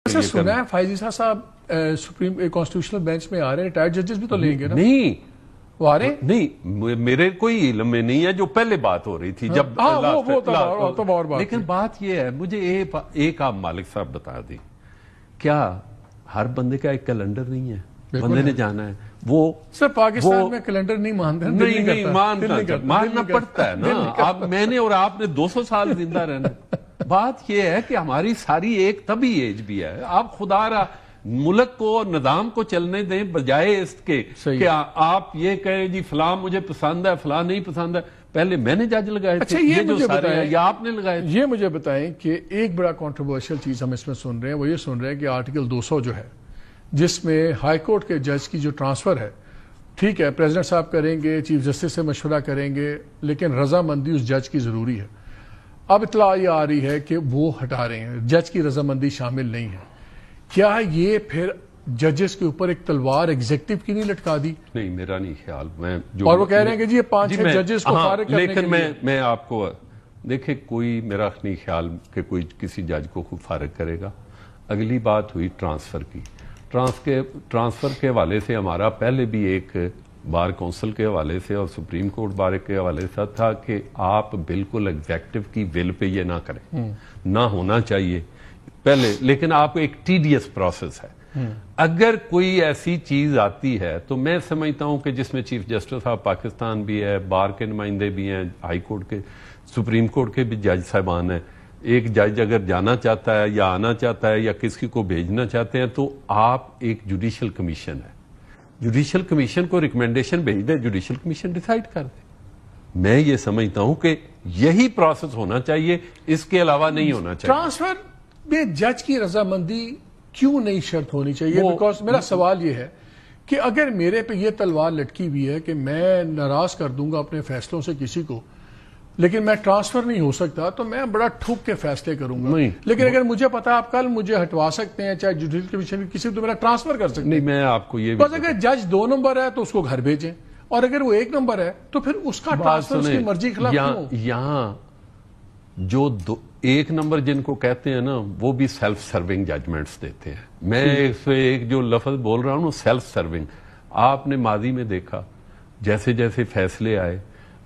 ایسا سنا ہے فائز عیسیٰ صاحب سپریم کانسٹیٹیوشنل بینچ میں آ رہے ہیں، ریٹائرڈ ججز بھی تو لیں گے نا؟ نہیں وہ آ رہے ہیں؟ نہیں، میرے کوئی علم میں نہیں ہے، جو پہلے بات ہو رہی تھی جب لیکن بات یہ ہے، مجھے ایک آپ مالک صاحب بتا دیں، کیا ہر بندے کا ایک کیلنڈر نہیں ہے؟ بندے نے جانا ہے وہ سر پاکستان میں کیلنڈر نہیں مانتے، نہیں ماننا پڑتا ہے نا۔ میں نے اور آپ نے 200 سال زندہ رہنا۔ بات یہ ہے کہ ہماری ساری ایک طبی ایج بھی ہے، آپ خدا را ملک کو اور نظام کو چلنے دیں بجائے اس کے کہ آپ یہ کہیں جی فلاں مجھے پسند ہے فلاں نہیں پسند ہے۔ پہلے میں نے جج لگائے تھے، یہ جو سارے ہیں یا آپ نے لگائے تھے؟ یہ مجھے بتائیں کہ ایک بڑا کنٹروورشل چیز ہم اس میں سن رہے ہیں، وہ یہ سن رہے ہیں کہ آرٹیکل 200 جو ہے جس میں ہائی کورٹ کے جج کی جو ٹرانسفر ہے، ٹھیک ہے پریزیڈنٹ صاحب کریں گے، چیف جسٹس سے مشورہ کریں گے، لیکن رضامندی اس جج کی ضروری ہے۔ اب اطلاع یہ آ رہی ہے کہ وہ ہٹا رہے ہیں، جج کی رضامندی شامل نہیں ہے۔ کیا یہ پھر ججز کے اوپر ایک تلوار ایگزیکٹو کی نہیں لٹکا دی؟ نہیں، میرا نہیں خیال۔ اور وہ کہہ رہے ہیں کہ جی یہ 5-6 ججز کو فارغ کرنے کے لیے، لیکن میں آپ کو دیکھیں، کوئی میرا نہیں خیال کہ کوئی کسی جج کو خود فارغ کرے گا۔ اگلی بات ہوئی ٹرانسفر کی۔ ٹرانسفر کے حوالے سے ہمارا پہلے بھی ایک بار کونسل کے حوالے سے اور سپریم کورٹ بار کے حوالے سے تھا کہ آپ بالکل ایگزیکٹو کی ول پہ یہ نہ کریں، نہ ہونا چاہیے پہلے، لیکن آپ ایک ٹیڈیس پروسیس ہے۔ اگر کوئی ایسی چیز آتی ہے تو میں سمجھتا ہوں کہ جس میں چیف جسٹس آف پاکستان بھی ہے، بار کے نمائندے بھی ہیں، ہائی کورٹ کے، سپریم کورٹ کے بھی جج صاحبان ہیں، ایک جج اگر جانا چاہتا ہے یا آنا چاہتا ہے یا کسی کو بھیجنا چاہتے ہیں تو آپ ایک جوڈیشل کمیشن ہے، جوڈیشل کمیشن کو ریکمینڈیشن بھیج دیں، جوڈیشل کمیشن ڈیسائیڈ کر دے۔ میں یہ سمجھتا ہوں کہ یہی پروسیس ہونا چاہیے، اس کے علاوہ نہیں ہونا چاہیے۔ ٹرانسفر میں جج کی رضامندی کیوں نہیں شرط ہونی چاہیے؟ بیکاز میرا سوال یہ ہے کہ اگر میرے پہ یہ تلوار لٹکی ہوئی ہے کہ میں ناراض کر دوں گا اپنے فیصلوں سے کسی کو، لیکن میں ٹرانسفر نہیں ہو سکتا، تو میں بڑا ٹھوک کے فیصلے کروں گا۔ لیکن اگر مجھے پتا آپ کل مجھے ہٹوا سکتے ہیں، چاہے جوڈیشل کمیشن کسی تو میرا ٹرانسفر کر سکتے ہیں۔ نہیں، میں آپ کو یہ بس اگر جج 2 نمبر ہے تو اس کو گھر بھیجیں، اور اگر وہ 1 نمبر ہے تو پھر اس کا ٹرانسفر اس کی مرضی کے خلاف کیوں ہو؟ یہاں جو 1 نمبر جن کو کہتے ہیں نا، وہ بھی سیلف سرونگ ججمنٹس دیتے ہیں۔ میں ایک جو لفظ بول رہا ہوں سیلف سرونگ، آپ نے ماضی میں دیکھا جیسے جیسے فیصلے آئے،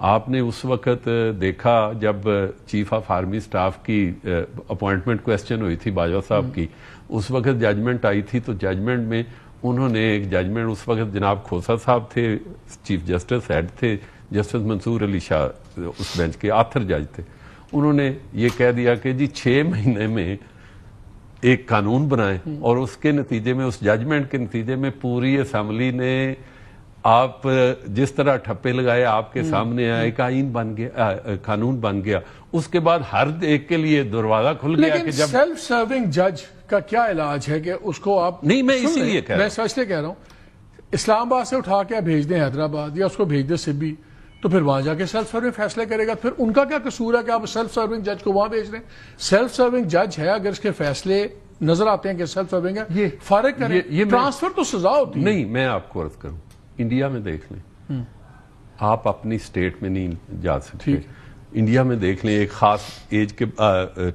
آپ نے اس وقت دیکھا جب چیف آف آرمی سٹاف کی اپوائنٹمنٹ کوسچن ہوئی تھی باجوہ صاحب کی، اس وقت ججمنٹ آئی تھی، تو ججمنٹ میں انہوں نے ایک ججمنٹ، اس وقت جناب کھوسا صاحب تھے چیف جسٹس ہیڈ تھے، جسٹس منصور علی شاہ اس بینچ کے آتھر جج تھے، انہوں نے یہ کہہ دیا کہ جی 6 مہینے میں ایک قانون بنائیں، اور اس کے نتیجے میں، اس ججمنٹ کے نتیجے میں پوری اسمبلی نے آپ جس طرح ٹھپے لگائے آپ کے سامنے آیا، ایک آئین بن گیا، قانون بن گیا۔ اس کے بعد ہر ایک کے لیے دروازہ کھل گیا کہ جب سیلف سرونگ جج کا کیا علاج ہے کہ اس کو آپ نہیں، میں اسی لیے کہہ رہا ہوں، میں اس لیے کہہ رہا ہوں اسلام آباد سے اٹھا کے بھیج دیں حیدرآباد، یا اس کو بھیج دیں سبی، تو پھر وہاں جا کے سیلف سرونگ فیصلے کرے گا۔ پھر ان کا کیا قصور ہے کہ آپ سیلف سرونگ جج کو وہاں بھیج دیں؟ سیلف سرونگ جج ہے، اگر اس کے فیصلے نظر آتے ہیں کہ سیلف سرونگ ہے، یہ فارغ کریں۔ ٹرانسفر تو سزا ہوتی ہے۔ نہیں، میں آپ کو عرض کروں، انڈیا میں دیکھ لیں، آپ اپنی سٹیٹ میں نہیں جا سکتے، انڈیا میں دیکھ لیں، ایک خاص ایج کے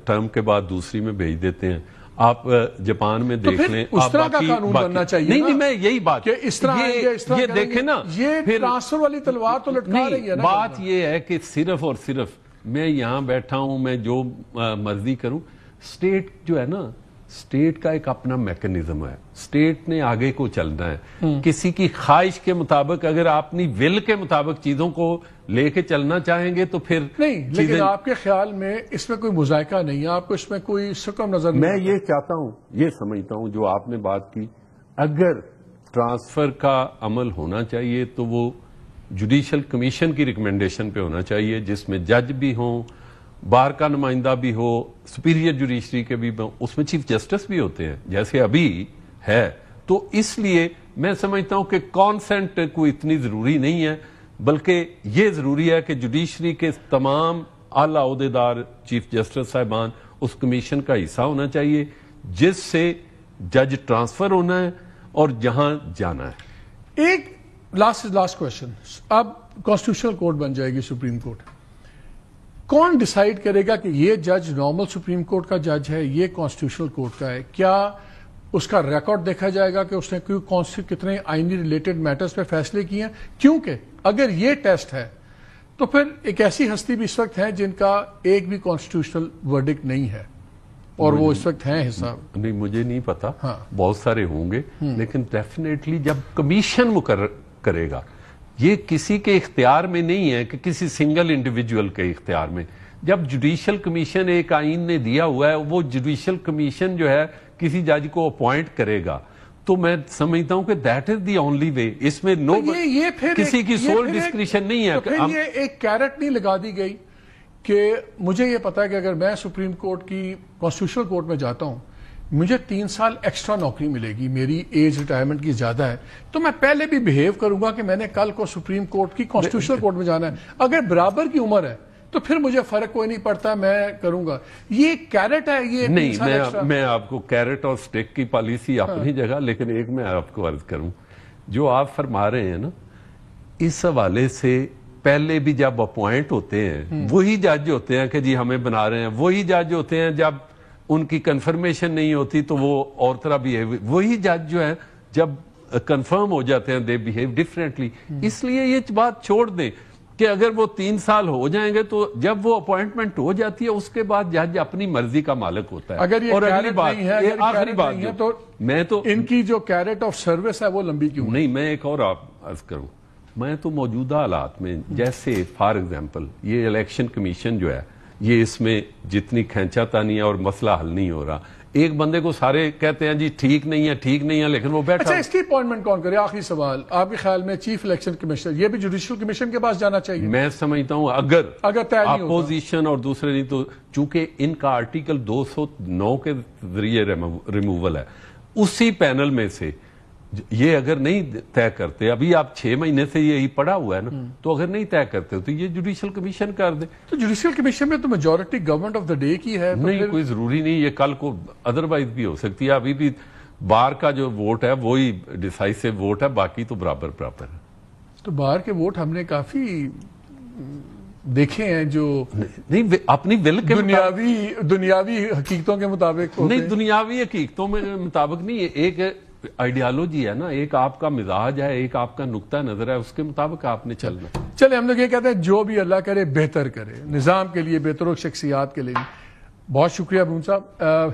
ٹرم کے بعد دوسری میں بھیج دیتے ہیں۔ آپ جاپان میں دیکھ لیں، اس طرح کا قانون بننا چاہیے۔ نہیں، میں یہی بات کہ اس طرح یہ دیکھیں نا، یہ ٹرانسفر والی تلوار تو لٹکا رہی ہے نا۔ بات یہ ہے کہ صرف اور صرف میں یہاں بیٹھا ہوں، میں جو مرضی کروں، سٹیٹ جو ہے نا، سٹیٹ کا ایک اپنا میکنزم ہے، سٹیٹ نے آگے کو چلنا ہے۔ کسی کی خواہش کے مطابق اگر آپ اپنی ول کے مطابق چیزوں کو لے کے چلنا چاہیں گے تو پھر نہیں، لیکن آپ کے خیال میں اس میں کوئی مذائقہ نہیں ہے، آپ کو اس میں کوئی سکم نظر نہیں؟ میں یہ چاہتا ہوں، یہ سمجھتا ہوں جو آپ نے بات کی، اگر ٹرانسفر کا عمل ہونا چاہیے تو وہ جوڈیشل کمیشن کی ریکمینڈیشن پہ ہونا چاہیے، جس میں جج بھی ہوں، بار کا نمائندہ بھی ہو، سپیریئر جوڈیشری کے بھی ہوں، اس میں چیف جسٹس بھی ہوتے ہیں جیسے ابھی ہے۔ تو اس لیے میں سمجھتا ہوں کہ کانسنٹ کوئی اتنی ضروری نہیں ہے، بلکہ یہ ضروری ہے کہ جوڈیشری کے تمام اعلیٰ عہدیدار چیف جسٹس صاحبان اس کمیشن کا حصہ ہونا چاہیے، جس سے جج ٹرانسفر ہونا ہے اور جہاں جانا ہے۔ ایک لاسٹ کوشچن، اب کانسٹیٹیوشنل کورٹ بن جائے گی سپریم کورٹ، کون ڈیسائیڈ کرے گا کہ یہ جج نارمل سپریم کورٹ کا جج ہے، یہ کانسٹیٹیوشنل کورٹ کا ہے؟ کیا اس کا ریکارڈ دیکھا جائے گا کہ اس نے کتنے آئینی ریلیٹڈ میٹرز پہ فیصلے کیے ہیں. کیونکہ اگر یہ ٹیسٹ ہے تو پھر ایک ایسی ہستی بھی اس وقت ہے جن کا ایک بھی کانسٹیٹیوشنل ورڈکٹ نہیں ہے اور وہ اس وقت ہیں حساب. نہیں مجھے نہیں پتا, ہاں. بہت سارے ہوں گے, لیکن ڈیفینیٹلی جب کمیشن مقرر کرے گا, یہ کسی کے اختیار میں نہیں ہے کہ کسی سنگل انڈیویجول کے اختیار میں. جب جوڈیشل کمیشن ایک آئین نے دیا ہوا ہے, وہ جوڈیشل کمیشن جو ہے کسی جج کو اپوائنٹ کرے گا, تو میں سمجھتا ہوں کہ that is the only way. اس میں نو کسی کی سول ڈسکریشن نہیں ہے. پھر یہ ایک کیرٹ نہیں لگا دی گئی کہ مجھے یہ پتا ہے کہ اگر میں سپریم کورٹ کی کانسٹیٹیوشنل کورٹ میں جاتا ہوں, مجھے 3 سال ایکسٹرا نوکری ملے گی, میری ایج ریٹائرمنٹ کی زیادہ ہے, تو میں پہلے بھی بہیو کروں گا کہ میں نے کل کو سپریم کورٹ کی کانسٹیٹیوشنل کورٹ میں جانا ہے. اگر برابر کی عمر ہے تو پھر مجھے فرق کوئی نہیں پڑتا, میں کروں گا. یہ کیرٹ ہے. یہ نہیں, میں آپ کو کیرٹ اور سٹک کی پالیسی اپنی جگہ, لیکن ایک میں آپ کو عرض کروں, جو آپ فرما رہے ہیں نا, اس حوالے سے پہلے بھی جب اپوائنٹ ہوتے ہیں وہی جج ہوتے ہیں کہ جی ہمیں بنا رہے ہیں, وہی جج ہوتے ہیں جب ان کی کنفرمیشن نہیں ہوتی تو وہ اور طرح بیہیو, وہی جج جو ہے جب کنفرم ہو جاتے ہیں دے بیہیو ڈفرینٹلی. اس لیے یہ بات چھوڑ دیں کہ اگر وہ 3 سال ہو جائیں گے تو جب وہ اپوائنٹمنٹ ہو جاتی ہے اس کے بعد جج اپنی مرضی کا مالک ہوتا ہے. اگر یہ اور اگلی بات, یہ آخری بات جو تو میں تو ان کی جو کیرٹ آف سروس ہے وہ لمبی کیوں نہیں, میں ایک اور آپ عرض کروں, میں تو موجودہ حالات میں جیسے فار ایگزامپل یہ الیکشن کمیشن جو ہے, یہ اس میں جتنی کھینچا تانی ہے اور مسئلہ حل نہیں ہو رہا, ایک بندے کو سارے کہتے ہیں جی ٹھیک نہیں ہے, لیکن وہ بیٹھا. اچھا, اس کی اپوائنٹمنٹ کون کرے؟ آخری سوال, آپ کے خیال میں چیف الیکشن کمشنر یہ بھی جوڈیشل کمیشن کے پاس جانا چاہیے؟ میں سمجھتا ہوں اگر اپوزیشن اور دوسرے نہیں تو, چونکہ ان کا آرٹیکل 209 کے ذریعے ریموول ہے, اسی پینل میں سے یہ اگر نہیں طے کرتے, ابھی آپ 6 مہینے سے یہی پڑا ہوا ہے نا, تو اگر نہیں طے کرتے تو یہ جوڈیشل کمیشن کر دے. تو جوڈیشل کمیشن میں تو majority government of the day کی ہے. نہیں, کوئی ضروری نہیں, یہ کل کو ادروائز بھی ہو سکتی ہے. ابھی بھی بار کا جو ووٹ ہے وہی ڈیسائسو ووٹ ہے, باقی تو برابر ہے. تو بار کے ووٹ ہم نے کافی دیکھے ہیں جو نہیں اپنی ول کے دنیاوی حقیقتوں کے مطابق. نہیں, دنیاوی حقیقتوں میں مطابق نہیں, ایک آئیڈیالوجی ہے نا, ایک آپ کا مزاج ہے, ایک آپ کا نقطہ نظر ہے, اس کے مطابق آپ نے چلنا. چلے, ہم لوگ یہ کہتے ہیں جو بھی اللہ کرے بہتر کرے, نظام کے لیے بہتر ہو, شخصیات کے لیے. بہت شکریہ بھون صاحب.